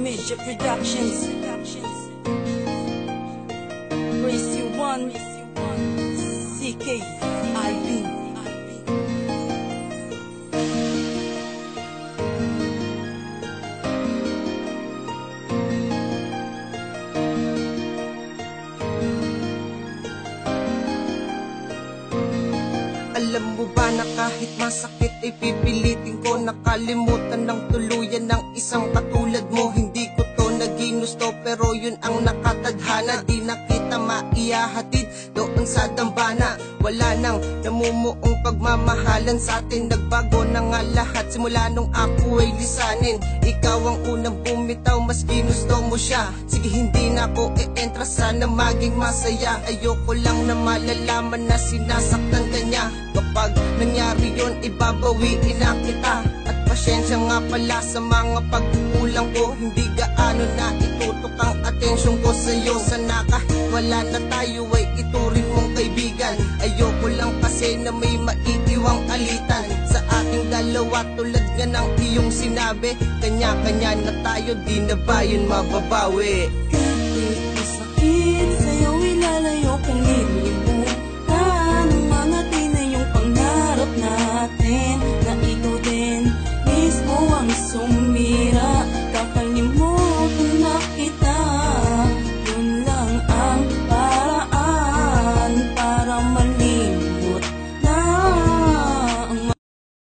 Major Productions. Race you one, CKIB. Alam mo ba na kahit masakit ay pipilitin ko nakalimutan ng tuluyan ng isang katulad mo. Hindi ko to naginusto pero yun ang nakatadhana. Di na kita maihahatid doon sa dambana. Wala nang namumuong pagmamahalan sa atin. Nagbago na nga lahat simula nung ako ay lisanin. Ikaw ang unang bumitaw, mas ginusto mo siya. Sige hindi na ako e-entra, sana maging masaya. Ayoko lang na malalaman na sinasaktan ka niya. Kapag nangyari yun, ibabawiin na kita. At pasyensya nga pala sa mga pagkukulang ko. Hindi gaano na itutok ang atensyon ko sa'yo. Sana kahit wala na tayo ay ituring mong kaibigan. Ayoko lang kasi na may maiiwang alitan sa ating dalawa. Tulad nga ng iyong sinabi, kanya-kanya na tayo, di na ba yun mababawi? Kahit